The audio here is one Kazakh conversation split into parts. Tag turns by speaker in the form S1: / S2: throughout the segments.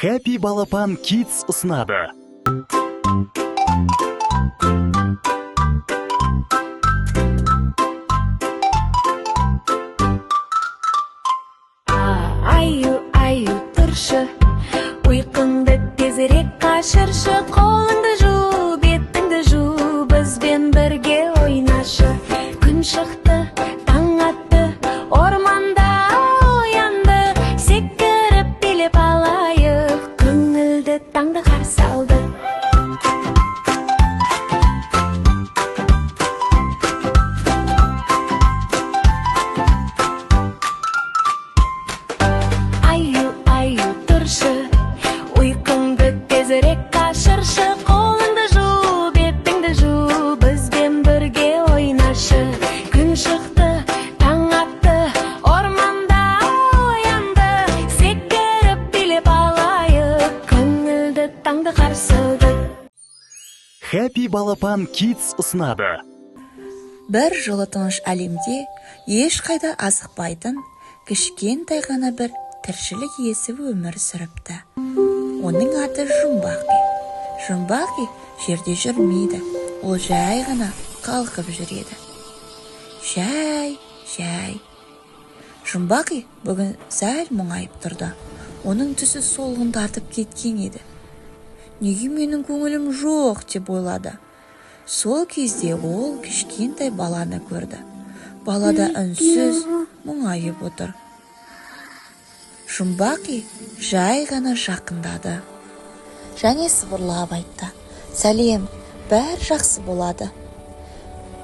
S1: Happy Балапан Kids ұсынады.
S2: Аю, тұршы, ұйқыңды тезірек қашыршы, қолыңды жу, бетіңді жу, бізбен бірге ойнашы. Күн шықты, таң атты, орманда оянды, секіріп билеп алайық, көңілді таңды қарсы алды. Аю, тұршы, ұйқыңды тезірек қашыршы, қолыңды жу, бетіңді жу, бізбен бірге ойнашы. Күн шықты, таң атты, орманда оянды, секіріп билеп алайық, көңілді таңды қарсы алды.
S1: Happy Балапан Kids ұсынады.
S3: Бір жылы тыныш әлемде ешқайда асықпайтын кішкентай ғана бір тіршілік иесі өмір сүріпті. Оның аты Жұмбақи. Жұмбақи жерде жүрмейді, ол жай ғана қалқып жүреді. Жай. Жұмбақи бүгін сәл мұңайып тұрды. Оның түсі солғын тартып кеткен еді. Неге менің көңілім жоқ деп ойлады. Сол кезде ол кішкентай баланы көрді. Балада үнсіз мұңайып отыр. Жұмбақи жай ғана жақындады. Және сыбырлап айтты: "Сәлем, бәр жақсы болады."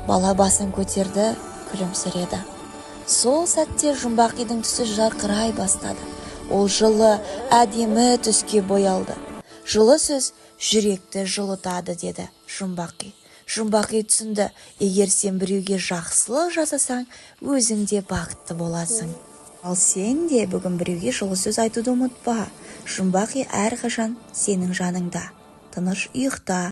S3: Бала басын көтерді, күлімсіреді. Сол сәтте Жұмбақидың түсі жарқырай бастады. Ол жылы, әдемі түске боялды. Жылы сөз жүректі жылытады, деді Жұмбақи. Жұмбақи түсінді: егер сен біреуге жақсылық жасасаң, өзің де бақытты боласың. Ал сен де бүгін біреуге жылы сөз айтуды ұмытпа. Жұмбақи әрқашан сенің жаныңда. Тыныш ұйықта.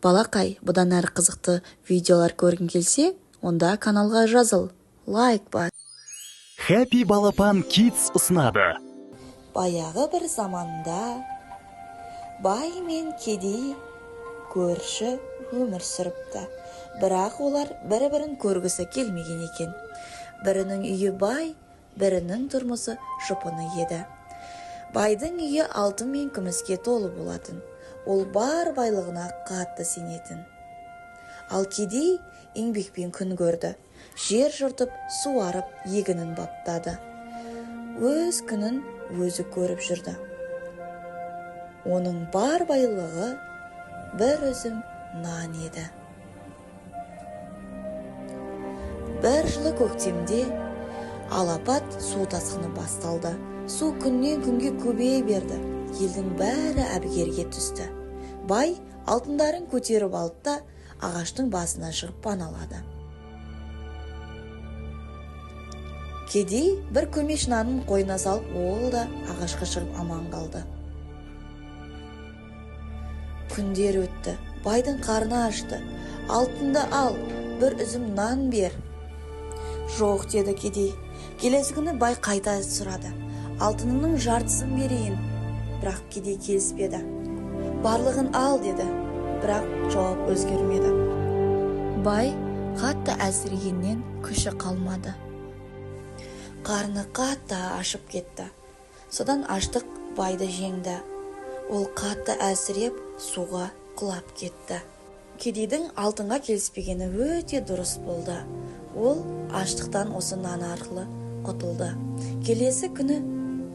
S3: Балақай, бұдан әрі қызықты видеолар көргің келсе, онда каналға жазыл, лайк бас.
S1: Happy Балапан Kids ұсынады.
S3: Баяғы бір заманда бай мен кедей көрші өмір сүріпті. Бірақ олар бір-бірін көргісі келмеген екен. Бірінің үйі бай, бірінің тұрмысы жұпыны еді. Байдың үйі алтын мен күміске толы болатын. Ол бар байлығына қатты сенетін. Ал кедей еңбекпен күн көрді. Жер жыртып, суарып, егінін баптады. Өз күнін өзі көріп жүрді. Оның бар байлығы бір үзім нан еді. Бір жылы көктемде алапат су тасқыны басталды. Су күннен күнге көбейе берді. Елдің бәрі әбігерге түсті. Бай алтындарын көтеріп алды да ағаштың басына шығып паналады. Кедей бір көмеш нанын қойнына салып, ол да ағашқа шығып аман қалды. Күндер өтті. Байдың қарны ашты. "Алтынды ал, бір үзім нан бер." "Жоқ," деді кедей. Келесі күні бай қайта сұрады. "Алтынының жартысын берейін." Бірақ кедей келіспеді. "Барлығын ал," деді. Бірақ жауап өзгермеді. Бай қатты әлсірегеннен күші қалмады. Қарны қатты ашып кетті. Содан аштық байды жеңді. Ол қатты әлсіреп суға құлап кетті. Кедейдің алтынға келіспегені өте дұрыс болды. Ол аштықтан осы нан арқылы құтылды. Келесі күні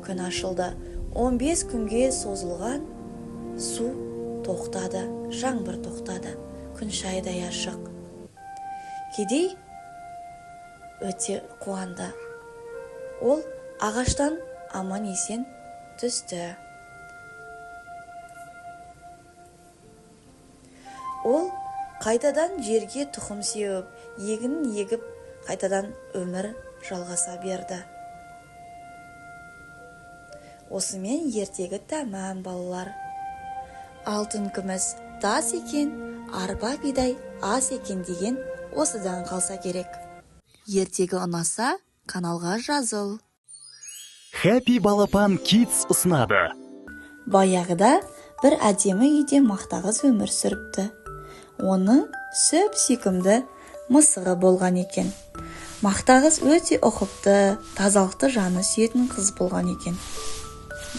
S3: күн ашылды. 15 күнге созылған су тоқтады, жаңбыр тоқтады. Күн шайдай ашық. Кедей өте қуанды. Ол ағаштан аман есен түсті. Ол қайтадан жерге тұқым сеуіп, егінін егіп, қайтадан өмір жалғаса берді. Осымен ертегі тәмам, балалар. Алтын күміс тас екен, арпа бидай ас екен деген осыдан қалса керек. Ертегі ұнаса, каналға жазыл.
S1: Happy Балапан Kids ұсынады.
S3: Баяғыда бір әдемі үйде мақтағыз өмір сүріпті. Оның сөп сүйкімді мысығы болған екен. Мақтағыз өте ұқыпты, тазалықты жаны сүйетін қыз болған екен.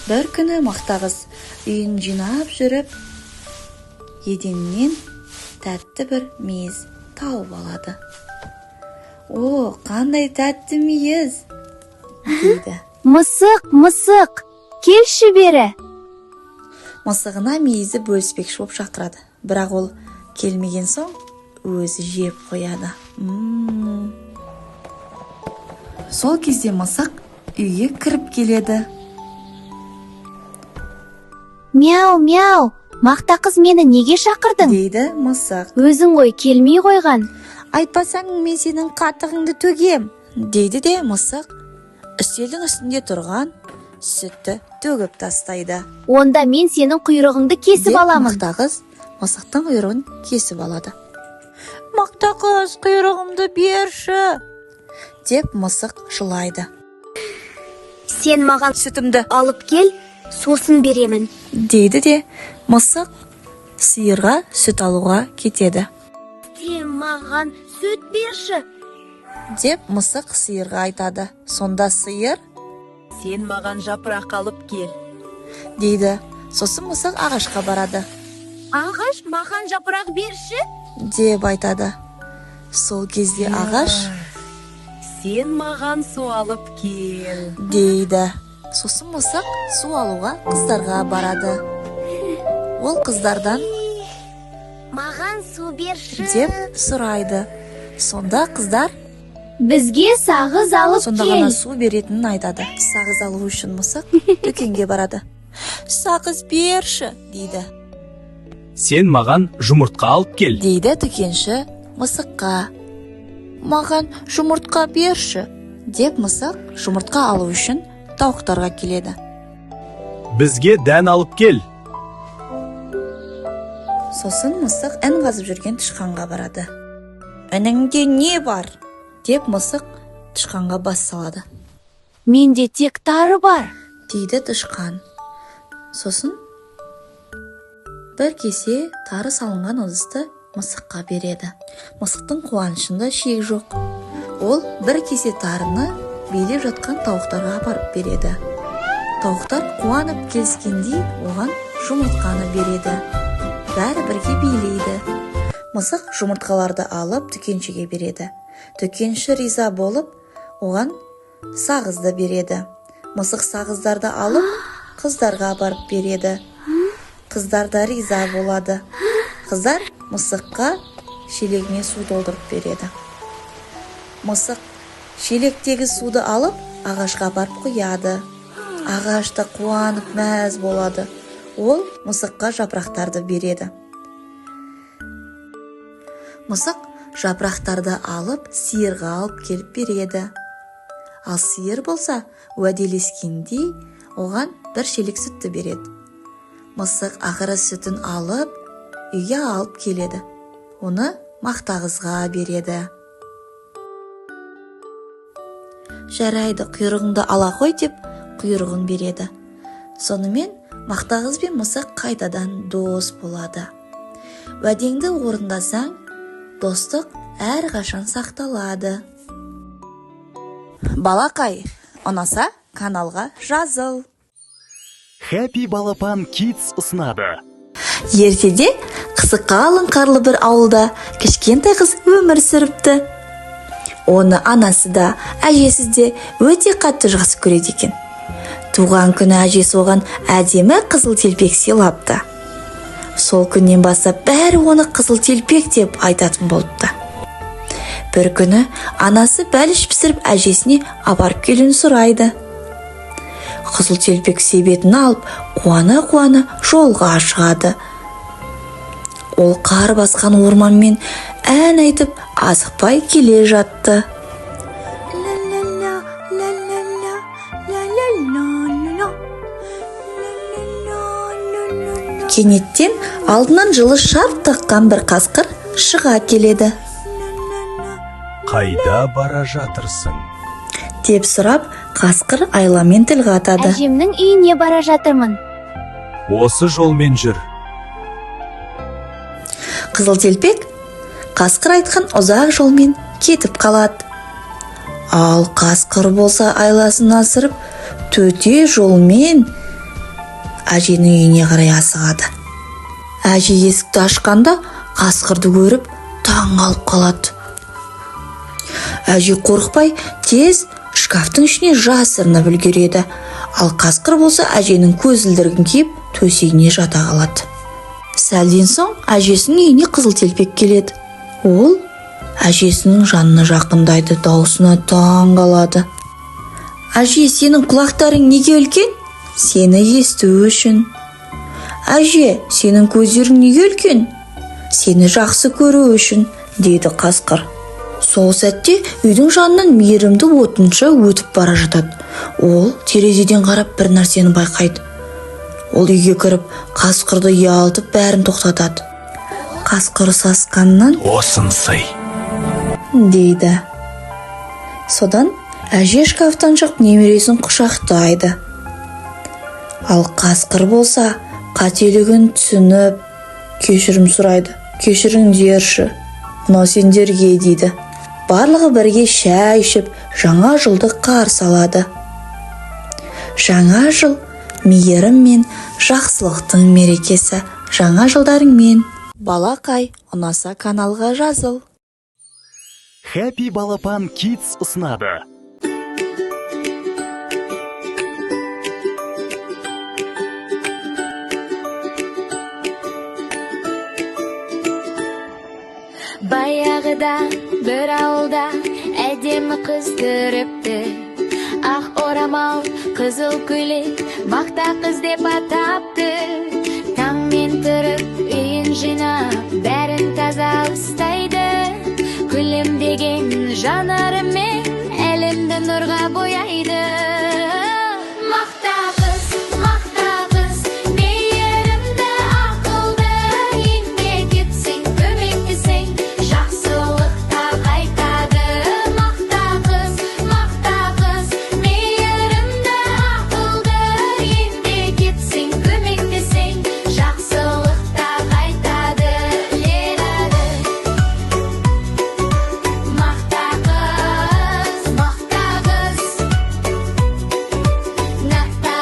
S3: Бір күні мақтағыз үйін жинап жүріп, еденнен тәтті бір мейіз тауып алады. «О, қандай тәтті мейіз!» дейді.
S4: Мысық, мысық, келші бері.
S3: Мысығына мейізді бөліспекші боп шақырады. Бірақ ол келмеген соң өзі жеп қояды. Сол кезде мысық үйге кіріп келеді.
S4: Мяу, мяу, мақтақыз мені неге шақырдың?
S3: Дейді мысық.
S4: Өзің ғой келмей қойған.
S3: Айтпасаң мен сенің қатығыңды төгем. Дейді де мысық үстелдің үстінде тұрған сүтті төгіп тастайды.
S4: Онда мен сенің құйрығыңды кесіп аламын.
S3: Мақтағыз мысықтың құйрығын кесіп алады. Мақтағыз, құйрығымды берші, деп мысық жылайды.
S4: Сен маған
S3: Сүтімді
S4: алып кел, сосын беремін.
S3: дейді де мысық сиырға сүт алуға кетеді.
S4: Сен маған сүт берші.
S3: Деп мысық сиырға айтады. Сонда сиыр
S5: Сен маған жапырақ алып кел.
S3: дейді. Сосын мысық ағашқа барады.
S4: Ағаш, маған жапырақ берші.
S3: Деп айтады. Сол кезде ағаш
S5: Сен маған су алып кел.
S3: дейді. Сосын мысық су алуға қыздарға барады. Ол қыздардан
S4: Маған су берші.
S3: деп сұрайды. Сонда қыздар
S4: Бізге сағыз алып
S3: сонда ғана су беретінін айтады. Сағыз алу үшін мысық дүкенге барады. Сағыз берші, дейді.
S6: Сен маған жұмыртқа алып кел.
S3: Дейді дүкенші мысыққа. Маған жұмыртқа берші, деп мысық жұмыртқа алу үшін тауықтарға келеді.
S6: Бізге дән алып кел.
S3: Сосын мысық ән қазып жүрген тышқанға барады. Ініңде не бар? Деп мысық тышқанға бас салады.
S4: Менде тек тары бар.
S3: Дейді тышқан. Сосын бір кесе тары салынған ыдысты мысыққа береді. Мысықтың қуанышында шек жоқ. Ол бір кесе тарыны билеп жатқан тауықтарға апарып береді. Тауықтар қуанып келіскендей оған жұмыртқаны береді. Бәрі бірге билейді. Мысық жұмыртқаларды алып дүкеншіге береді. Дүкенші риза болып, оған сағызды береді. Мысық сағыздарды алып, қыздарға апарып береді. Қыздар да риза болады. Қыздар мысыққа шелегіне су толтырып береді. Мысық шелектегі суды алып, ағашқа апарып құяды. Ағаш та қуанып мәз болады. Ол мысыққа жапырақтарды береді. Мысық жапырақтарды алып, сиырға алып келіп береді. Ал сиыр болса, уәделескендей оған бір шелек сүтті береді. Мысық ақыры сүтін алып, үйге алып келеді. Оны мақтағызға береді. Жарайды, құйрығыңды ала қой деп, құйрығын береді. Сонымен мақтағыз бен мысық қайтадан дос болады. Уәдеңді орындасаң, достық әрқашан сақталады. Балақай, ұнаса каналға жазыл.
S1: Happy Балапан Kids ұсынады.
S3: Ертеде қысы қалың қарлы бір ауылда кішкентай қыз өмір сүріпті. Оны анасы да, әжесі де өте қатты жақсы көреді екен. Туған күні әжесі оған әдемі қызыл телпек сыйлапты. Сол күннен бастап бәрі оны қызыл телпек деп айтатын болыпты. Бір күні анасы бәліш пісіріп әжесіне апарып келуін сұрайды. Қызыл телпек себетін алып, қуана-қуана жолға шығады. Ол қар басқан орманмен ән айтып азықпай келе жатты. Кенеттен алдынан жылы шарт таққан бір қасқыр шыға келеді.
S6: Қайда бара жатырсың?
S3: Деп сұрап, қасқыр айламен тіл қатады.
S4: Әжемнің үйіне бара жатырмын.
S6: осы жолмен жүр.
S3: Қызыл телпек қасқыр айтқан ұзақ жолмен кетіп қалады. Ал қасқыр болса айласын асырып, төте жолмен әженің үйіне қарай асығады. Әже есікті ашқанда қасқырды көріп таң қалып қалады. Әже қорықпай тез шкафтың ішіне жасырынып үлгереді. Ал қасқыр болса әженің көзілдірігін киіп төсегіне жата қалады. Сәлден соң әжесінің үйіне қызыл телпек келеді. Ол әжесінің жанына жақындайды, даусына таң қалады. Әже, сенің құлақтарың неге үлкен? Сені есту үшін. Әже, сенің көздерің неге үлкен? Сені жақсы көру үшін, деді қасқыр. Сол сәтте үйдің жанынан мейірімді отыншы өтіп бара жатады. Ол терезеден қарап бір нәрсені байқайды. Ол үйге кіріп, қасқырды ұялтып бәрін тоқтатады. Қасқыр сасқаннан
S6: Осынсый.
S3: дейді. Содан әже шкафтан шығып немересін құшақтайды. Ал қасқыр болса қателігін түсініп, кешірім сұрайды. Кешіріңдерші, мынау сендерге, дейді. Барлығы бірге шай ішіп, жаңа жылды қарсы алады. Жаңа жыл мейірім мен жақсылықтың мерекесі. Жаңа жылдарыңмен. Балақай, ұнаса каналға жазыл.
S1: Happy Балапан Kids ұсынады.
S2: Баяғыда бір ауылда әдемі қыз тұрыпты. Ақ орамал, қызыл көйлек, мақта қыз деп атапты. Таңмен тұрып үйін жинап, бәрін таза ұстайды. Күлімдеген жанарымен әлемді нұрға бояйды. Мақта қыз, мейірімді, ақылды, еңбек етсең, көмектесең, жақсылықта қайтады. Мақта қыз, мейірімді, ақылды, еңбек етсең, көмектесең, жақсылықта қайтады. Лерады. Мақта қыз, нақтас.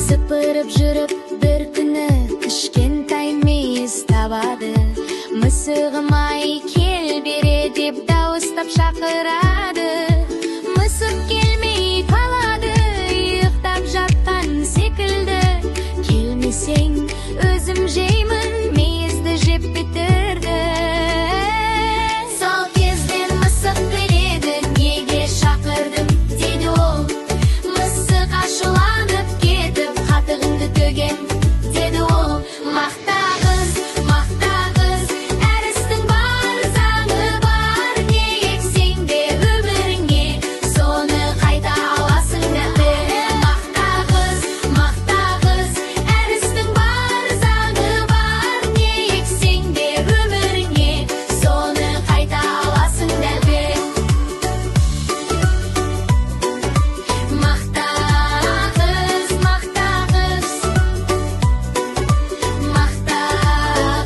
S2: Сыпырып жүріп бір күні кішкентай мейіз табады. Мысығым-ай, кел бере деп дауыстап шақырады. Мысық келмей қалады, ұйықтап жатқан секілді. Келмесең өзім жеймін, мейізді жеп бітірді. Сол кезден мысық келеді, неге шақырдым, деді ол. Мысық ашуланып кетіп, қатығыңды төген, деді ол. Мақта қыз, әр істің бар заңы бар. Не ексең де өміріңе, соны қайта аласың деді. Мақта қыз, әр істің бар заңы бар. Не ексең де өміріңе, соны қайта аласың деді. Мақта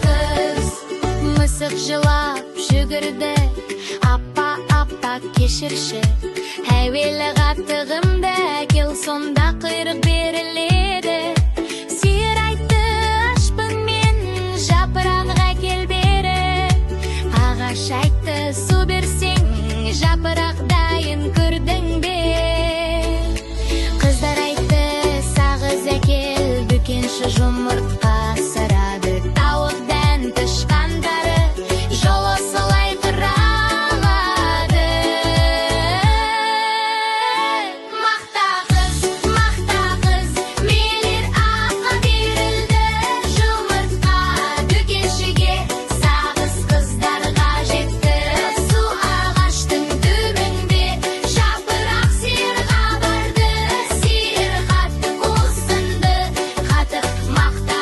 S2: қыз. Мысық жылап жүгірді, апа кешірші. Әуелі қатығымды әкел, сонда құйрық беріледі. Сүйір айтты, ашпын мен, жапырағын әкел бері. Ағаш айтты, су берсең, жапырақ дайын көрдің бе? Қыздар айтты, сағыз әкел, дүкенші жұмыртқа сырады. Тауық дән тышқандары жолы солай құралады. Мақта қыз, мейлер аққа берілді. Жұмыртқа дүкеншіге, сағыз қыздарға жетті. Су ағаштың түбінде, жапырақ сиырға барды. Сиыр қатты қосынды, қатып мақта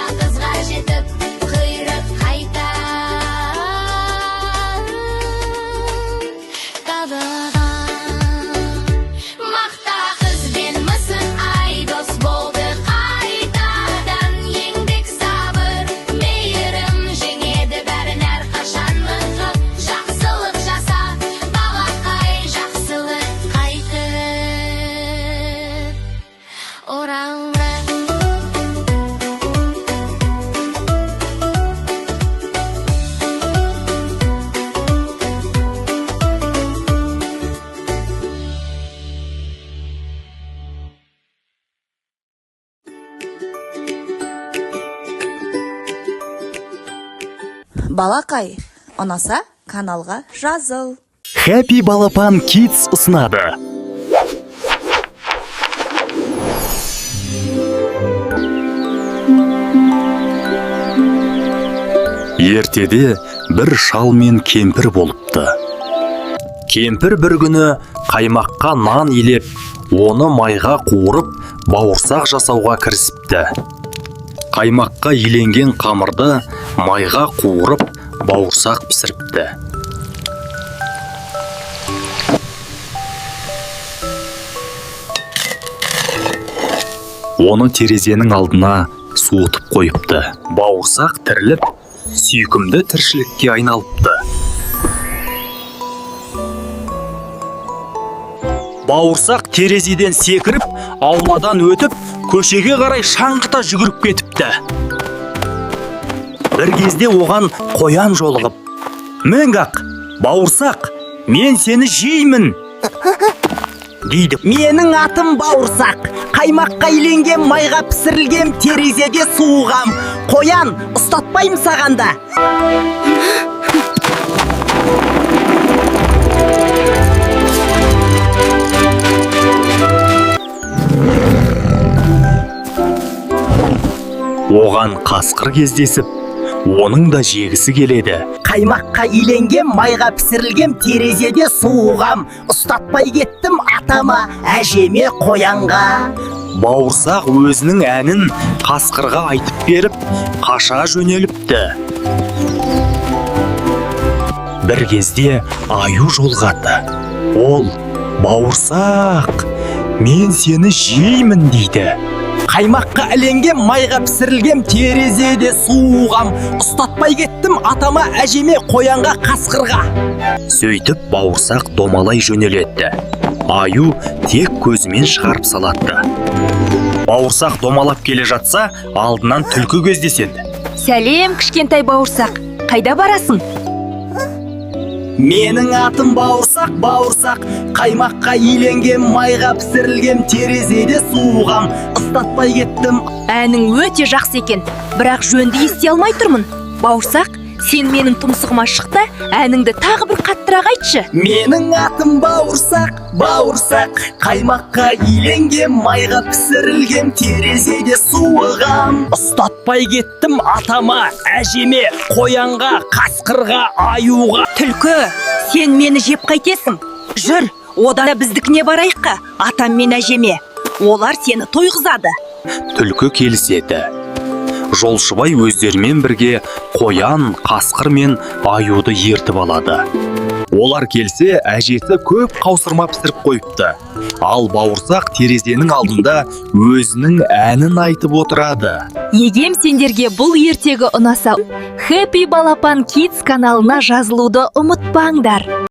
S2: Orang-orang
S3: Балақай, ұнаса каналға жазыл.
S1: Happy Балапан Kids ұсынады. Ертеде бір шал мен кемпір болыпты. Кемпір бір күні қаймаққа нан илеп, оны майға қуырып, бауырсақ жасауға кірісіпті. Қаймаққа иленген қамырды майға қуырып, бауырсақ пісіріпті. Оны терезенің алдына суытып қойыпты. Бауырсақ тіріліп, сүйкімді тіршілікке айналыпты. Бауырсақ терезеден секіріп, ауладан өтіп, көшеге қарай шаңғыта жүгіріп кетіпті. Бір кезде оған қоян жолығып: "Міңгақ, бауырсақ, мен сені жеймін" дейді.
S7: Менің атым бауырсақ, қаймаққа иленген майға пісірілген терезеде суығам. Қоян, ұстатпайым сағанда.
S1: Оған қасқыр кездесіп, оның да жегісі келеді.
S7: Қаймаққа иленген майға пісірілген терезеде суығам. Ұстатпай кеттім атама, әжеме, қоянға.
S1: Бауырсақ өзінің әнін қасқырға айтып беріп, қаша жөнеліпті. Бір кезде аю жолығады. Ол: "Бауырсақ, мен сені жеймін" дейді.
S7: Қаймаққа іленген майға пісірілген терезеде суығам. Ұстатпай кеттім атама, әжеме, қоянға, қасқырға.
S1: Сөйтіп бауырсақ домалай жөнелетті. Аю тек көзімен шығарып салатты. Бауырсақ домалап келе жатса, алдынан түлкі кездеседі.
S5: Сәлем, кішкентай бауырсақ. Қайда барасың?
S7: Менің атым бауырсақ, бауырсақ, қаймаққа иленген майға пісірілген терезеде суығам. Ұстатпай кеттім.
S5: Әнің өте жақсы екен, бірақ жөнді ести алмай тұрмын. Бауырсақ, сен менің тұмсығыма шық та, әніңді тағы бір қаттырақ айтшы.
S7: Менің атым бауырсақ, бауырсақ, қаймаққа иленген майға пісірілген терезеде суығам. Ұстатпай кеттім атама, әжеме, қоянға, қасқырға, аюға.
S5: Түлкі, сен мені жеп қайтесің? Жүр, одан да біздікіне барайыққа, атам мен әжеме. Олар сені тойғызады.
S1: Түлкі келіседі. Жолшыбай өздерімен бірге қоян, қасқыр мен аюды ертіп алады. Олар келсе, әжесі көп қаусырма пісіріп қойыпты. Ал бауырсақ терезенің алдында өзінің әнін айтып отырады.
S5: Егем сендерге бұл ертегі ұнаса, Happy Балапан Kids каналына жазылуды ұмытпаңдар.